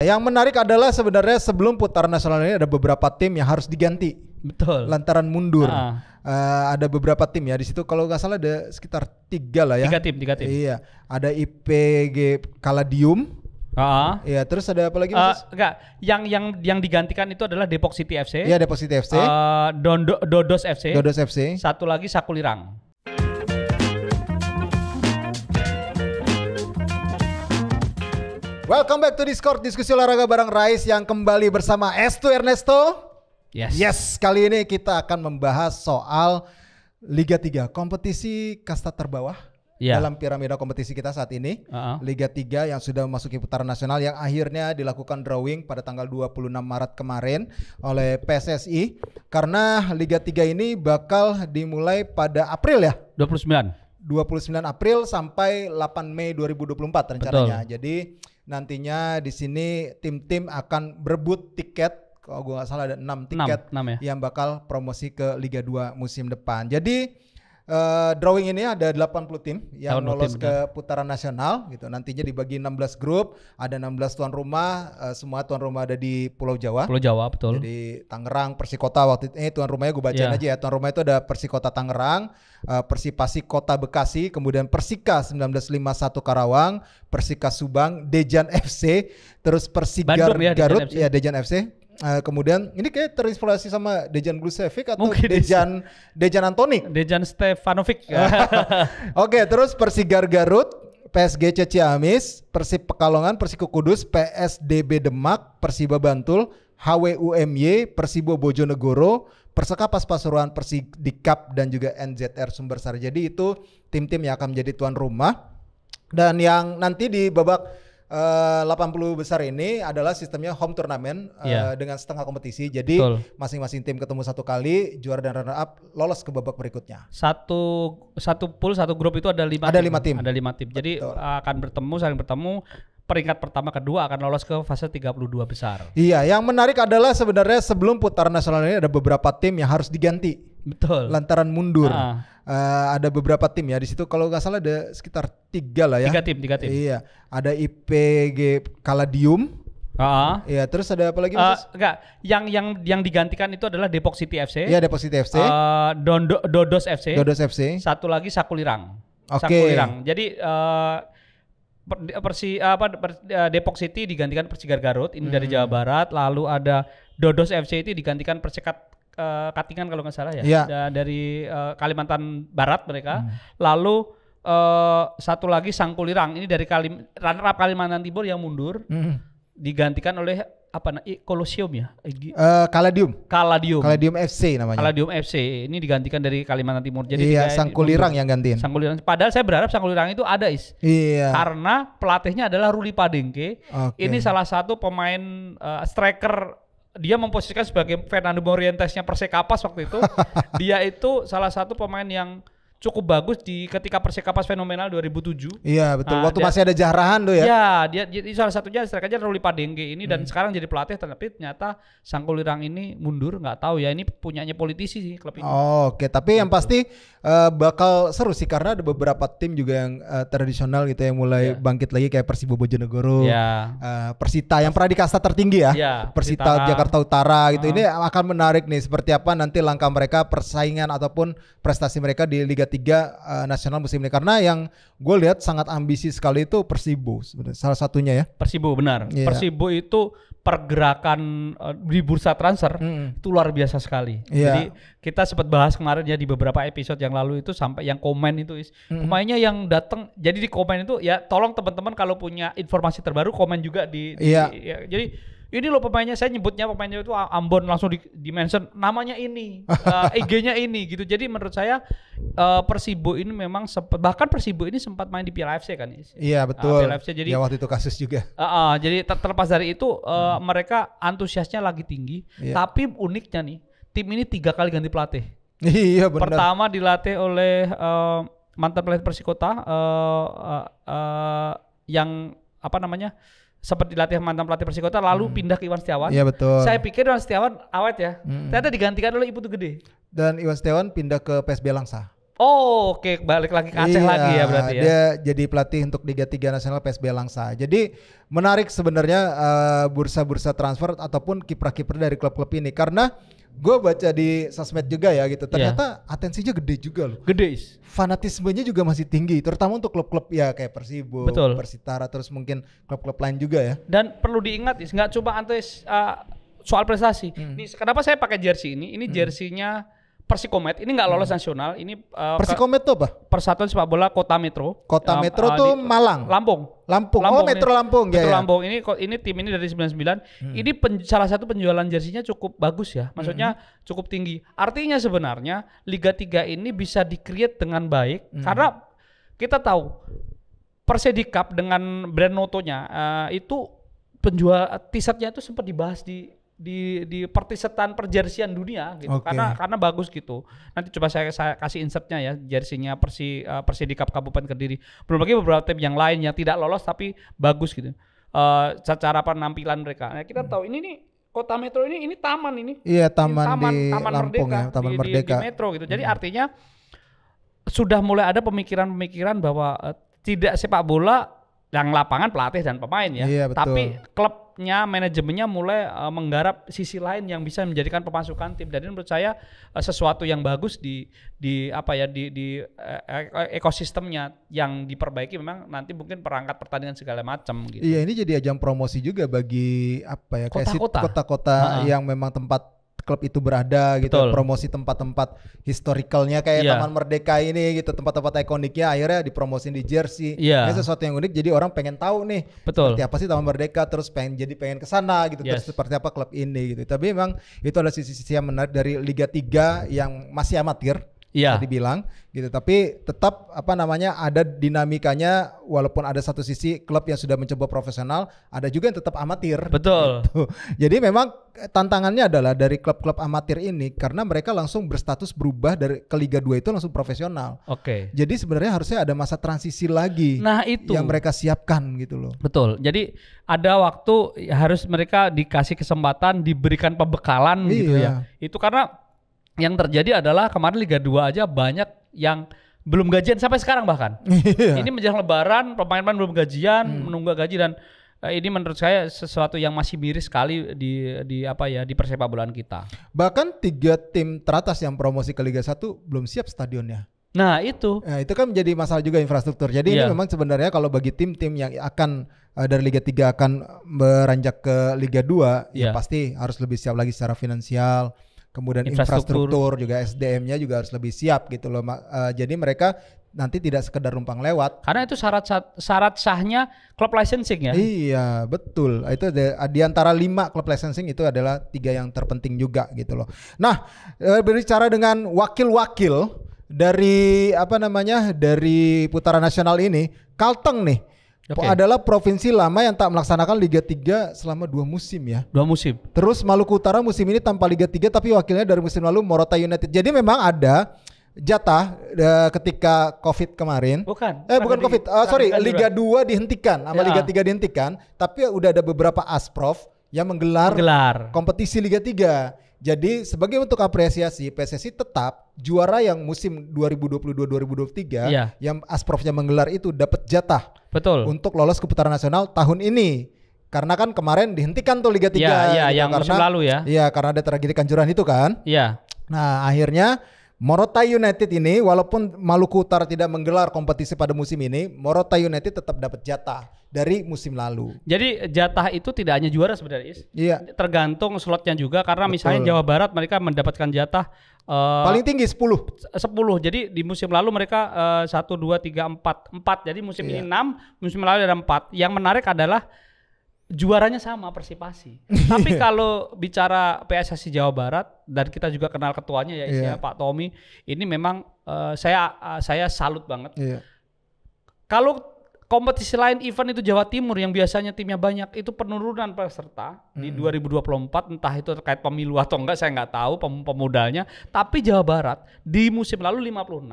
yang menarik adalah sebenarnya sebelum putaran nasional ini ada beberapa tim yang harus diganti. Betul. Lantaran mundur. Ada beberapa tim ya di situ. Kalau nggak salah ada sekitar 3 lah ya. 3 tim. Iya. Ada IPG Kaladium. Iya. Terus ada apa lagi? Enggak. Yang digantikan itu adalah Depok City FC. Iya, Depok City FC. Dodos FC. Dodos FC. Satu lagi Sakulirang. Welcome back to Discord, diskusi olahraga bareng Rais yang kembali bersama Estu Ernesto. Yes, kali ini kita akan membahas soal Liga 3, kompetisi kasta terbawah dalam piramida kompetisi kita saat ini. Liga 3 yang sudah memasuki putaran nasional yang akhirnya dilakukan drawing pada tanggal 26 Maret kemarin oleh PSSI. Karena Liga 3 ini bakal dimulai pada April ya? 29 April sampai 8 Mei 2024 rencananya. Betul. Jadi nantinya di sini tim-tim akan berebut tiket, kalau gue nggak salah ada 6 tiket 6 ya? Yang bakal promosi ke Liga 2 musim depan. Jadi drawing ini ada 80 tim yang lolos ke putaran nasional gitu. Nantinya dibagi 16 grup, ada 16 tuan rumah, semua tuan rumah ada di Pulau Jawa. Pulau Jawa, betul. Jadi Tangerang, Persikota waktu ini tuan rumahnya gue bacain aja ya. Tuan rumah itu ada Persikota Tangerang, Persipasi Kota Bekasi, kemudian Persika 1951 Karawang, Persika Subang, Dejan FC, terus Persigar Garut ya Dejan FC. Kemudian ini kayak terinspirasi sama Dejan Glusevic atau Dejan Antonik? Dejan Stefanovic. Oke, terus Persigar Garut, PSG Ciamis, Persib Pekalongan, Persiko Kudus, PSDB Demak, Persiba Bantul, HWUMY, Persibo Bojonegoro, Persekapas Pasuruan, Persidikap dan juga NZR Sumbersari. Jadi itu tim-tim yang akan menjadi tuan rumah. Dan yang nanti di babak 80 besar ini adalah sistemnya home turnamen dengan setengah kompetisi. Jadi masing-masing tim ketemu satu kali, juara dan runner up lolos ke babak berikutnya. Satu pool, satu grup itu ada 5 tim. Ada 5 tim. Jadi akan saling bertemu. Peringkat pertama kedua akan lolos ke fase 32 besar. Iya, yang menarik adalah sebenarnya sebelum putaran nasional ini ada beberapa tim yang harus diganti. Betul. Lantaran mundur. Ada beberapa tim ya di situ, kalau nggak salah ada sekitar 3 lah ya. 3 tim. Iya, ada IPG Kaladium. Iya, terus ada apa lagi? Enggak, yang digantikan itu adalah Depok City FC. Iya, Depok City FC. Dodos FC. Satu lagi Sakulirang. Sakulirang. Jadi Depok City digantikan Persigar Garut ini dari Jawa Barat, lalu ada Dodos FC itu digantikan Persikat Katingan kalau nggak salah ya, dari Kalimantan Barat mereka. Lalu satu lagi Sangkulirang ini dari runner up Kalimantan Timur yang mundur, digantikan oleh Kolosium ya? Kaladium FC namanya. Kaladium FC ini digantikan dari Kalimantan Timur. Jadi Sangkulirang yang gantiin. Sangkulirang. Padahal saya berharap Sangkulirang itu ada karena pelatihnya adalah Ruli Padengke. Ini salah satu pemain striker. Dia memposisikan sebagai Fernando Morientesnya Persekapas waktu itu. Dia itu salah satu pemain yang cukup bagus ketika Persekapas fenomenal 2007. Iya betul. Waktu masih ada Jahrahan tuh ya. Iya, dia salah satunya strikernya Ruli Padengke ini dan sekarang jadi pelatih, tapi ternyata Sangkulirang ini mundur, nggak tahu ya, ini punyanya politisi sih klub ini. Oke, tapi yang pasti bakal seru sih karena ada beberapa tim juga yang tradisional gitu yang mulai bangkit lagi kayak Persibo Bojonegoro, Persita yang pernah di kasta tertinggi ya. Persita Jakarta Utara gitu. Ini akan menarik nih seperti apa nanti langkah mereka, persaingan ataupun prestasi mereka di Liga 3 nasional musim ini, karena yang gue lihat sangat ambisi sekali itu Persibo sebenarnya salah satunya ya. Persibo benar. Persibo itu pergerakan di bursa transfer itu luar biasa sekali. Jadi kita sempat bahas kemarin ya di beberapa episode yang lalu itu, sampai yang komen itu pemainnya yang datang. Jadi di komen itu ya tolong teman-teman kalau punya informasi terbaru komen juga jadi ini loh pemainnya, saya nyebutnya pemainnya itu Ambon, langsung di mention namanya ini, IG-nya ini gitu. Jadi menurut saya Persibo ini memang bahkan Persibo ini sempat main di Piala AFC kan. Iya betul. Piala AFC, jadi waktu itu kasus juga. Jadi terlepas dari itu mereka antusiasnya lagi tinggi. Tapi uniknya nih, tim ini 3 kali ganti pelatih. Iya benar. Pertama dilatih oleh mantan pelatih Persikota yang sempat dilatih mantan pelatih Persikota, lalu pindah ke Iwan Setiawan. Iya betul. Saya pikir Iwan Setiawan awet ya. Ternyata digantikan oleh Iputu Gede. Dan Iwan Setiawan pindah ke PSB Langsa. Oh, oke, balik lagi ke Aceh lagi ya berarti ya. Dia jadi pelatih untuk Liga 3 Nasional PSB Langsa. Jadi menarik sebenarnya bursa-bursa transfer ataupun kiprah-kiprah dari klub-klub ini, karena gue baca di sosmed juga ya gitu. Ternyata atensinya gede juga loh. Gede. Fanatismenya juga masih tinggi, terutama untuk klub-klub ya kayak Persibo, Betul. Persitara, terus mungkin klub-klub lain juga ya. Dan perlu diingat, nggak cuma antes soal prestasi. Nih, kenapa saya pakai jersey ini? Ini jersinya Persikomet. Ini nggak lolos nasional. Ini Persikomet tuh apa? Persatuan Sepak Bola Kota Metro. Kota Metro tuh Malang. Lampung. Oh, Metro Lampung ya. Metro Lampung. Ini tim ini dari 99. Ini salah satu penjualan jersinya cukup bagus ya. Maksudnya cukup tinggi. Artinya sebenarnya Liga 3 ini bisa di-create dengan baik karena kita tahu Persedikap dengan brand Notonya itu penjual t-shirtnya itu sempat dibahas di pertisetan perjersian dunia gitu. Karena bagus gitu. Nanti coba saya kasih insertnya ya, jersinya Persidikap Kabupaten Kediri. Belum lagi beberapa tim yang lain yang tidak lolos tapi bagus gitu. Secara penampilan mereka. Nah, kita tahu ini nih Kota Metro ini taman ini. Iya, taman di Lampung Lampung Merdeka, ya, Taman Merdeka. Di Metro gitu. Jadi artinya sudah mulai ada pemikiran-pemikiran bahwa tidak sepak bola yang lapangan pelatih dan pemain ya. Iya, betul. Tapi klubnya, manajemennya mulai menggarap sisi lain yang bisa menjadikan pemasukan tim. Dan ini menurut saya sesuatu yang bagus di ekosistemnya yang diperbaiki. Memang nanti mungkin perangkat pertandingan segala macam gitu. Iya, ini jadi ajang promosi juga bagi apa ya, kota-kota yang memang tempat klub itu berada gitu. Betul. Promosi tempat-tempat historicalnya kayak Taman Merdeka ini gitu, tempat-tempat ikoniknya akhirnya dipromosin di jersey. Ini sesuatu yang unik, jadi orang pengen tahu nih seperti apa sih Taman Merdeka, terus pengen ke sana gitu, terus seperti apa klub ini gitu. Tapi memang itu adalah sisi-sisi yang menarik dari Liga 3 yang masih amatir. Tadi bilang gitu, tapi tetap ada dinamikanya, walaupun ada satu sisi klub yang sudah mencoba profesional, ada juga yang tetap amatir. Betul. Gitu. Jadi memang tantangannya adalah dari klub-klub amatir ini, karena mereka langsung berstatus berubah dari ke Liga 2 itu langsung profesional. Jadi sebenarnya harusnya ada masa transisi lagi. Nah, itu yang mereka siapkan gitu loh. Betul. Jadi ada waktu harus mereka dikasih kesempatan, diberikan pembekalan gitu ya. Itu karena yang terjadi adalah kemarin Liga 2 aja banyak yang belum gajian sampai sekarang bahkan. Ini menjelang Lebaran, pemain-pemain belum gajian, menunggu gaji, dan ini menurut saya sesuatu yang masih miris sekali di persepak bolaan kita. Bahkan 3 tim teratas yang promosi ke Liga 1 belum siap stadionnya. Nah itu kan menjadi masalah juga infrastruktur. Jadi ini memang sebenarnya kalau bagi tim-tim yang akan dari Liga 3 akan beranjak ke Liga 2 ya pasti harus lebih siap lagi secara finansial. Kemudian infrastruktur juga, SDM-nya juga harus lebih siap gitu loh. Jadi mereka nanti tidak sekedar numpang lewat. Karena itu syarat sahnya klub licensing ya. Iya, betul. Itu di antara 5 klub licensing itu adalah 3 yang terpenting juga gitu loh. Nah, berbicara dengan wakil-wakil dari dari putaran nasional ini, Kalteng nih. Adalah provinsi lama yang tak melaksanakan Liga 3 selama 2 musim ya. 2 musim. Terus Maluku Utara musim ini tanpa Liga 3, tapi wakilnya dari musim lalu Morota United. Jadi memang ada jatah ketika Covid kemarin. Bukan Covid. Liga 2 dihentikan sama Liga 3 dihentikan, tapi udah ada beberapa asprof yang menggelar kompetisi Liga 3. Jadi sebagai bentuk apresiasi, PSSI tetap juara yang musim 2022-2023 yang asprofnya menggelar itu dapat jatah untuk lolos ke putaran nasional tahun ini. Karena kan kemarin dihentikan tuh Liga 3 yang musim lalu ya. Iya, karena ada tragedi Kanjuruhan itu kan. Iya. Nah, akhirnya Morota United ini, walaupun Maluku Utara tidak menggelar kompetisi pada musim ini, Morota United tetap dapat jatah dari musim lalu. Jadi jatah itu tidak hanya juara sebenarnya, tergantung slotnya juga, karena misalnya Jawa Barat mereka mendapatkan jatah paling tinggi 10. Jadi di musim lalu mereka 1, 2, 3, 4. Jadi musim ini 6, musim lalu ada 4. Yang menarik adalah juaranya sama, Persipasi. Tapi kalau bicara PSSI Jawa Barat, dan kita juga kenal ketuanya ya Pak Tommy, ini memang saya salut banget. Kalau kompetisi lain event itu Jawa Timur yang biasanya timnya banyak, itu penurunan peserta di 2024, entah itu terkait pemilu atau enggak saya nggak tahu pemodalnya. Tapi Jawa Barat di musim lalu 56,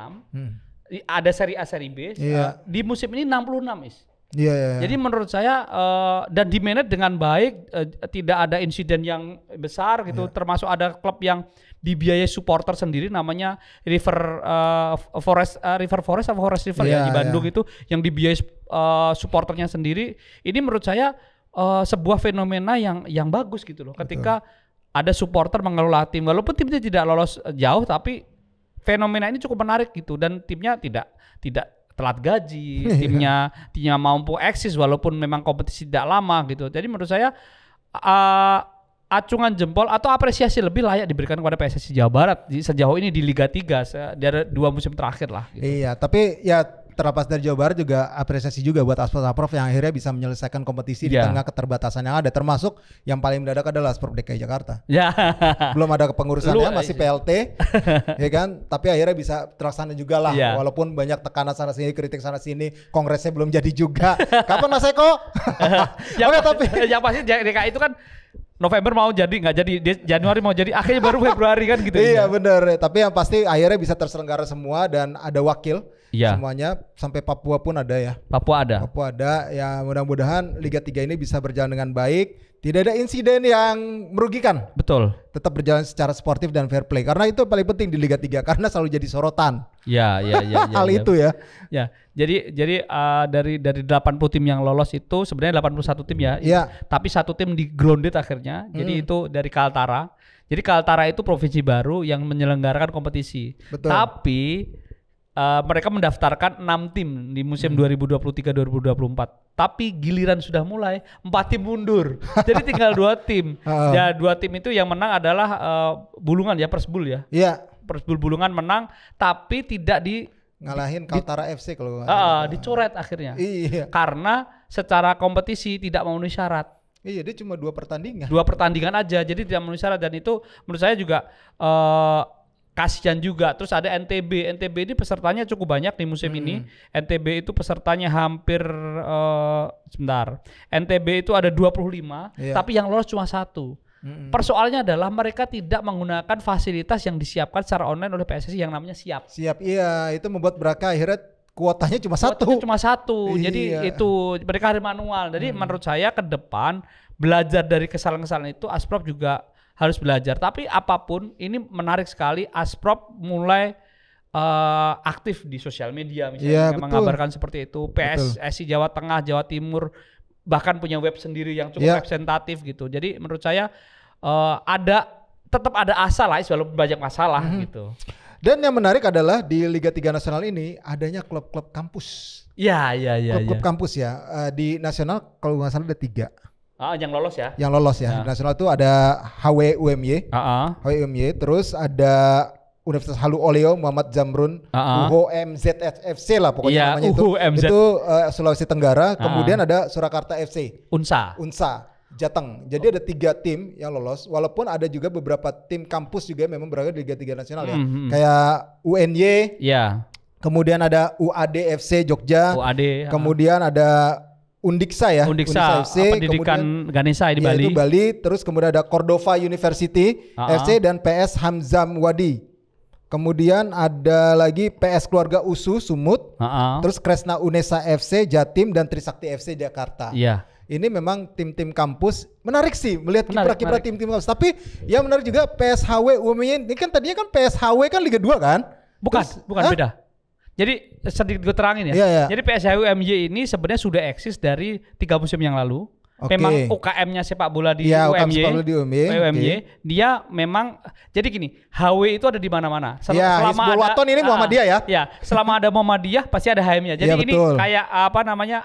ada seri A, seri B, di musim ini 66 is. Jadi menurut saya dan di-manage dengan baik, tidak ada insiden yang besar gitu. Termasuk ada klub yang dibiayai supporter sendiri, namanya River Forest di Bandung itu yang dibiayai supporternya sendiri. Ini menurut saya sebuah fenomena yang bagus gitu loh. Ketika ada supporter mengelola tim, walaupun timnya tidak lolos jauh, tapi fenomena ini cukup menarik gitu, dan timnya tidak telat gaji, timnya mampu eksis walaupun memang kompetisi tidak lama gitu. Jadi menurut saya acungan jempol atau apresiasi lebih layak diberikan kepada PSSI Jawa Barat sejauh ini di Liga 3 dari 2 musim terakhir lah gitu. Iya, tapi ya terlepas dari Jawa Barat juga apresiasi juga buat Asprov yang akhirnya bisa menyelesaikan kompetisi di tengah keterbatasan yang ada, termasuk yang paling mendadak adalah Asprov DKI Jakarta. Belum ada kepengurusannya, masih PLT, ya kan? Tapi akhirnya bisa terlaksana juga lah, walaupun banyak tekanan sana sini, kritik sana sini, kongresnya belum jadi juga. Kapan Mas Eko? Tapi yang pasti DKI itu kan November mau jadi, nggak jadi, Januari mau jadi, akhirnya baru Februari kan gitu. Iya benar, tapi yang pasti akhirnya bisa terselenggara semua dan ada wakil semuanya, sampai Papua pun ada ya. Papua ada, ya mudah-mudahan Liga 3 ini bisa berjalan dengan baik, tidak ada insiden yang merugikan. Betul. Tetap berjalan secara sportif dan fair play, karena itu paling penting di Liga 3 karena selalu jadi sorotan. Hal itu ya. Ya, jadi dari 80 tim yang lolos itu sebenarnya 81 tim ya. Tapi satu tim di grounded akhirnya. Jadi itu dari Kaltara. Jadi Kaltara itu provinsi baru yang menyelenggarakan kompetisi. Betul. Tapi mereka mendaftarkan 6 tim di musim 2023-2024. Tapi giliran sudah mulai 4 tim mundur. Jadi tinggal 2 tim. Ya 2 tim itu yang menang adalah Bulungan ya, Persbul ya. Iya. Persbul Bulungan menang tapi tidak ngalahin Kaltara FC kalau dicoret akhirnya. Iya. Karena secara kompetisi tidak memenuhi syarat. Iya, dia cuma 2 pertandingan. 2 pertandingan aja, jadi tidak memenuhi syarat, dan itu menurut saya juga kasihan juga. Terus ada NTB ini pesertanya cukup banyak di musim ini. NTB itu pesertanya hampir NTB itu ada 25, tapi yang lolos cuma 1. Persoalannya adalah mereka tidak menggunakan fasilitas yang disiapkan secara online oleh PSSI yang namanya Siap. Iya, itu membuat mereka akhirnya kuotanya cuma 1. Jadi itu mereka harus manual. Jadi menurut saya ke depan belajar dari kesalahan-kesalahan itu, Asprov juga harus belajar. Tapi apapun ini menarik sekali, Asprov mulai aktif di sosial media misalnya, mengabarkan seperti itu. PSSI Jawa Tengah, Jawa Timur bahkan punya web sendiri yang cukup representatif gitu. Jadi menurut saya tetap ada asa lah walaupun banyak masalah gitu. Dan yang menarik adalah di Liga 3 Nasional ini adanya klub-klub kampus. Klub-klub kampus ya. Di nasional kalau nggak salah ada 3. Yang lolos ya. Yang lolos ya. Di nasional itu ada HWUMY. HWUMY, terus ada Universitas Halu Oleo Muhammad Zamrun, UHMZFC lah pokoknya namanya itu. Itu Sulawesi Tenggara. Kemudian ada Surakarta FC. Unsa. Jateng. Jadi ada 3 tim yang lolos, walaupun ada juga beberapa tim kampus juga memang berada di Liga 3 Nasional ya. Kayak UNY. Kemudian ada UAD FC Jogja. Kemudian ada Undiksa ya. Undiksa FC. Pendidikan Ganesha di Bali. Itu Bali. Terus kemudian ada Cordova University FC dan PS Hamzam Wadi. Kemudian ada lagi PS Keluarga USU Sumut. Terus Kresna Unesa FC Jatim dan Trisakti FC Jakarta. Ini memang tim-tim kampus menarik sih melihat kiprah-kiprah tim-tim kampus. Tapi yang menarik juga PSHW UMY ini kan tadinya kan PSHW kan Liga 2 kan? Bukan beda. Jadi sedikit gue terangin ya. Jadi PSHW UMY ini sebenarnya sudah eksis dari 3 musim yang lalu. Memang UKM-nya sepak bola di UMY. Dia memang jadi gini, HW itu ada di mana-mana. Selama ada Waton ini Muhammadiyah ya. Ya, keselama ada Muhammadiyah pasti ada HM-nya. Jadi ini kayak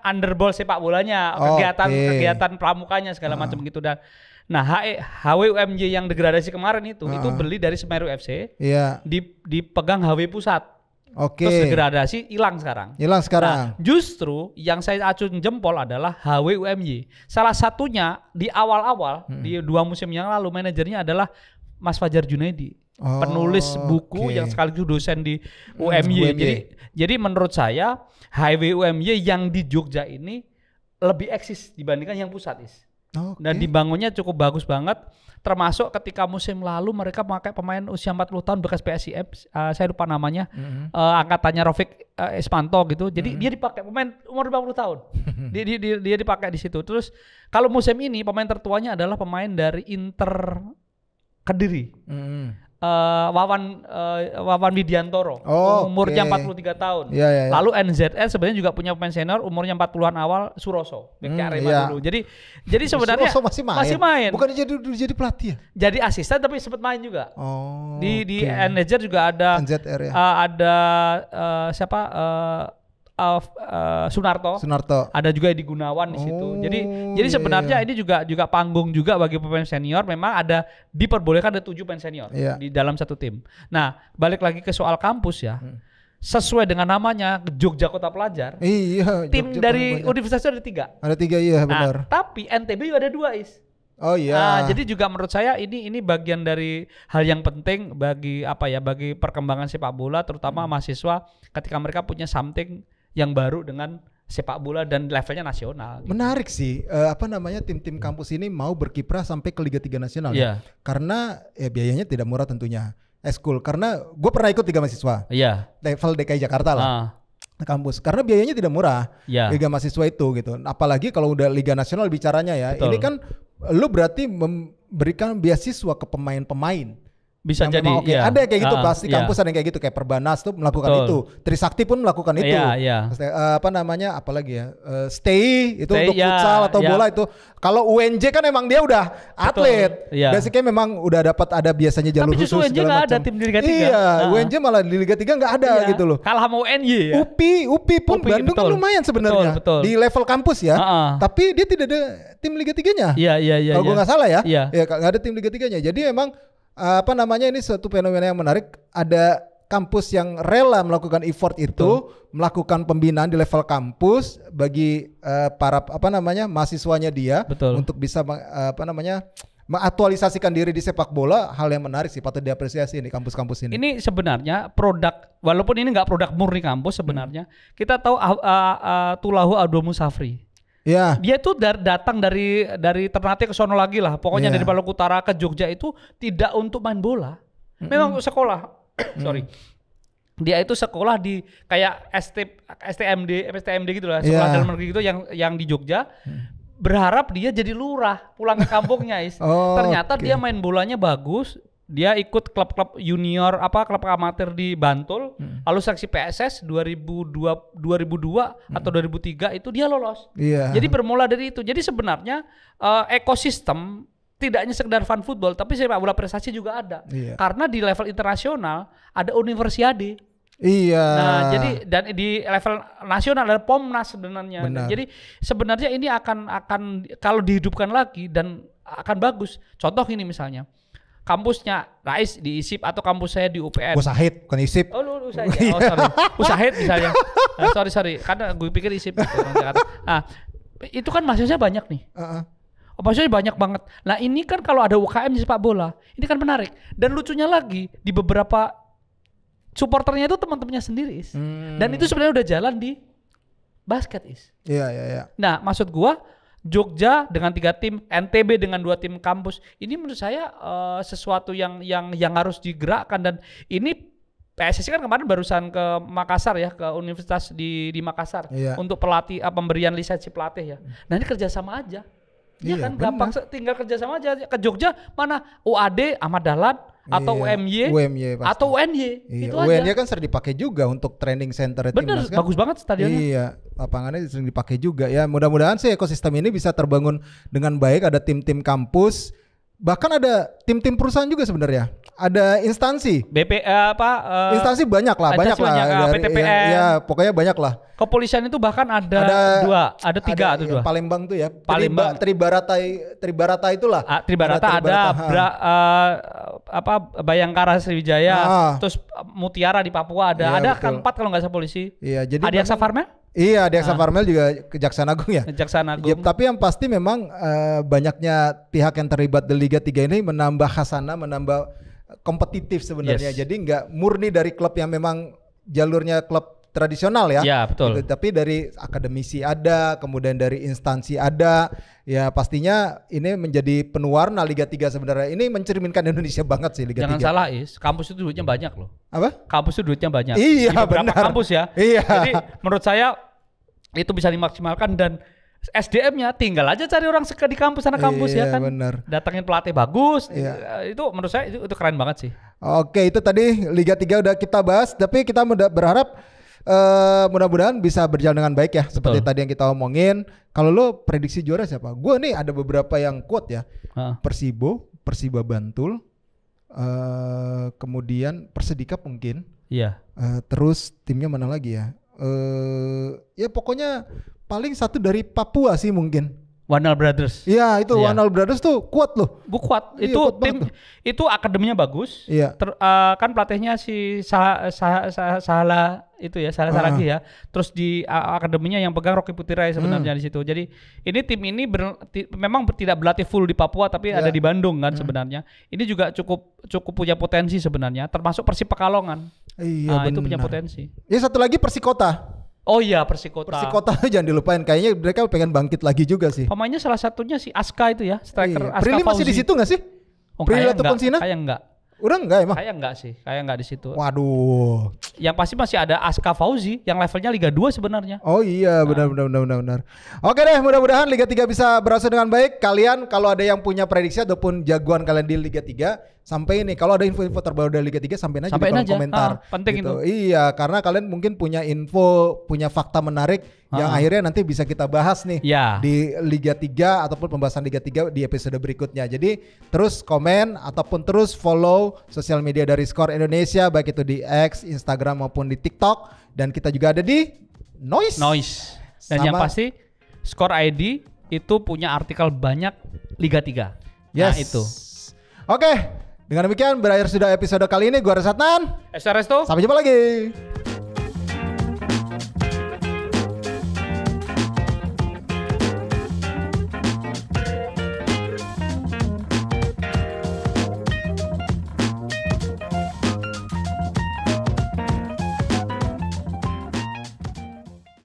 underball sepak bolanya, kegiatan pramukanya segala macam gitu. Dan HWUMY yang degradasi kemarin itu beli dari Semeru FC. Dipegang HW Pusat. Terus degradasi hilang sekarang. Justru yang saya acung jempol adalah HWUMY. Salah satunya di awal-awal di 2 musim yang lalu manajernya adalah Mas Fajar Junaidi, penulis buku yang sekaligus dosen di UMY. Jadi menurut saya HWUMY yang di Jogja ini lebih eksis dibandingkan yang pusat. Dan dibangunnya cukup bagus banget. Termasuk ketika musim lalu mereka memakai pemain usia 40 tahun bekas PSIM, saya lupa namanya, angkatannya Rofik Ismanto gitu. Jadi dia dipakai pemain umur 50 tahun. dia dipakai di situ. Terus kalau musim ini pemain tertuanya adalah pemain dari Inter Kediri. Wawan Widiantoro, umurnya 43 tahun. Lalu NZS sebenarnya juga punya pemain senior umurnya 40-an awal, Suroso, bek Arema dulu. Jadi sebenarnya Suroso masih main. Bukan jadi pelatih ya? Jadi asisten tapi sempat main juga. Di NZR juga ada NZR, ya. Ada siapa? Sunarto. Ada juga Edi Gunawan di situ. Jadi sebenarnya ini juga panggung juga bagi pemain senior. Memang diperbolehkan ada 7 pemain senior di dalam satu tim. Nah, balik lagi ke soal kampus ya. Sesuai dengan namanya Jogja Kota Pelajar. Tim Jogja dari universitas itu ada 3. Ada 3, iya benar. Tapi NTB juga ada 2, Is. Jadi juga menurut saya ini bagian dari hal yang penting bagi bagi perkembangan sepak bola, terutama mahasiswa ketika mereka punya something yang baru dengan sepak bola dan levelnya nasional. Menarik sih, tim-tim kampus ini mau berkiprah sampai ke Liga 3 nasional. Karena biayanya tidak murah tentunya. Eskul, karena gue pernah ikut Liga Mahasiswa. Level DKI Jakarta lah. Kampus, karena biayanya tidak murah. Liga Mahasiswa itu gitu. Apalagi kalau udah Liga Nasional bicaranya ya. Betul. Ini kan lu berarti memberikan beasiswa ke pemain-pemain. Bisa jadi ada kayak gitu pasti kampus ada yang kayak gitu, kayak Perbanas tuh melakukan itu, Trisakti pun melakukan itu. Apalagi ya, Stay itu untuk futsal atau bola itu. Kalau UNJ kan emang dia udah atlet, basicnya memang udah ada biasanya jalur khusus. Tapi UNJ nggak ada tim di Liga 3. UNJ malah di Liga 3 nggak ada gitu loh. Kalah sama UNY ya. UPI pun Bandung kan lumayan sebenarnya di level kampus ya. Tapi dia tidak ada tim Liga 3-nya. Kalau gue nggak salah ya, nggak ada tim Liga 3-nya. Jadi memang ini suatu fenomena yang menarik. Ada kampus yang rela melakukan effort itu, melakukan pembinaan di level kampus bagi para mahasiswanya dia untuk bisa mengaktualisasikan diri di sepak bola. Hal yang menarik sih, patut diapresiasi di kampus-kampus ini. Ini sebenarnya produk, walaupun ini nggak produk murni kampus sebenarnya. Kita tahu Tulahu Abdul Musafri. Dia tuh datang dari Ternate ke sono lagi lah. Pokoknya dari Maluku Utara ke Jogja itu tidak untuk main bola. Memang sekolah. Dia itu sekolah di kayak STMD gitu lah, sekolah dalam negeri gitu yang di Jogja. Berharap dia jadi lurah pulang ke kampungnya, Is. Ternyata dia main bolanya bagus. Dia ikut klub-klub junior klub amatir di Bantul, lalu seleksi PSS 2002 atau 2003 itu dia lolos. Jadi bermula dari itu. Jadi sebenarnya ekosistem tidak hanya sekedar fun football, tapi sepak bola prestasi juga ada. Karena di level internasional ada Universiade. Nah, jadi dan di level nasional ada Pomnas sebenarnya. Jadi sebenarnya ini akan kalau dihidupkan lagi dan akan bagus. Contoh ini misalnya. Kampusnya Rais di ISIP atau kampus saya di UPN. Usahid, bukan ISIP. Lu Usahid. Sorry. Usahid misalnya. Sorry. Karena gue pikir ISIP. Nah, itu kan mahasiswanya banyak nih. Mahasiswanya banyak banget. Nah, ini kan kalau ada UKM di sepak bola, ini kan menarik. Dan lucunya lagi, di beberapa supporternya itu teman-temannya sendiri, Is. Dan itu sebenarnya udah jalan di basket, Is. Iya. Nah, maksud gua Jogja dengan 3 tim, NTB dengan 2 tim kampus. Ini menurut saya sesuatu yang harus digerakkan, dan ini PSSI kan kemarin barusan ke Makassar ya, ke universitas di Makassar untuk pelatih pemberian lisensi pelatih ya. Nah, ini kerjasama aja. Kan gampang, tinggal kerjasama aja. Ke Jogja mana UAD Ahmad Dahlan atau UMY atau UNY. Itu UNY aja. kan sering dipakai juga untuk training center Bener, timnas kan. Bagus banget stadionnya. Lapangannya sering dipakai juga ya. Mudah-mudahan sih ekosistem ini bisa terbangun dengan baik. Ada tim-tim kampus, bahkan ada tim-tim perusahaan juga sebenarnya. Ada instansi. Instansi banyak lah. PTPN. Ya, pokoknya banyak lah. Kepolisian itu bahkan ada 3 atau 2. Palembang tuh ya. Palembang. Tribarata itulah. Tribarata ada Bayangkara Sriwijaya, terus Mutiara di Papua ada kan 4 kalau nggak salah polisi. Jadi Adiaksa Farmel? Iya, Adiaksa Farmel juga Kejaksaan Agung ya. Kejaksaan Agung. Tapi yang pasti memang banyaknya pihak yang terlibat di Liga 3 ini menambah khasanah, menambah kompetitif sebenarnya. Jadi nggak murni dari klub yang memang jalurnya klub tradisional ya. Ya, betul. Gitu. Tapi dari akademisi ada, kemudian dari instansi ada. Ya pastinya ini menjadi penuarna Liga 3 sebenarnya. Ini mencerminkan Indonesia banget sih Liga 3. Jangan salah kampus itu duitnya banyak loh. Apa? Kampus itu duitnya banyak. Iya, di beberapa benar. kampus ya. Iya. Jadi menurut saya itu bisa dimaksimalkan dan SDM-nya tinggal aja cari orang di kampus anak kampus ya kan. Benar. Datangin pelatih bagus. Itu menurut saya itu keren banget sih. Oke, itu tadi Liga 3 udah kita bahas, tapi kita berharap mudah-mudahan bisa berjalan dengan baik ya. Seperti tadi yang kita omongin. Kalau lo prediksi juara siapa? Gue nih ada beberapa yang kuat ya. Persiba Bantul, kemudian Persidikap mungkin. Iya. Terus timnya mana lagi ya? Ya pokoknya paling satu dari Papua sih mungkin. Wanal Brothers. Iya itu Wanal Brothers tuh kuat loh. Kuat. Itu kuat tim itu akademinya bagus. Iya. Kan pelatihnya si Salah itu ya lagi ya. Terus di akademinya yang pegang Rocky Putirai sebenarnya di situ. Jadi ini tim ini memang tidak berlatih full di Papua tapi ada di Bandung kan sebenarnya. Ini juga cukup punya potensi sebenarnya. Termasuk Persib Pekalongan. Iya benar. Itu punya potensi. Ya satu lagi Persikota. Oh iya Persikota. Persikota jangan dilupain. Kayaknya mereka pengen bangkit lagi juga sih. Pemainnya salah satunya si Aska itu ya, striker Aska Prilly masih di situ nggak sih? Prilly atau Konsina? Kayak enggak. Udah enggak emang? Kayak enggak sih, kayak enggak di situ. Waduh. Yang pasti masih ada Aska Fauzi yang levelnya Liga 2 sebenarnya. Oh iya, benar. Oke deh, mudah-mudahan Liga 3 bisa berhasil dengan baik. Kalian kalau ada yang punya prediksi ataupun jagoan kalian di Liga 3, sampai ini kalau ada info-info terbaru dari Liga 3 sampein aja di kolom komentar. Penting gitu. itu. Iya, karena kalian mungkin punya info, punya fakta menarik yang akhirnya nanti bisa kita bahas nih di Liga 3 ataupun pembahasan Liga 3 di episode berikutnya. Jadi terus komen ataupun terus follow sosial media dari Skor Indonesia, baik itu di X, Instagram maupun di TikTok, dan kita juga ada di Noise. Dan yang pasti Skor ID itu punya artikel banyak Liga 3. Yes. Nah itu. Oke, dengan demikian berakhir sudah episode kali ini. Gua Resatnan. Resto. Sampai jumpa lagi.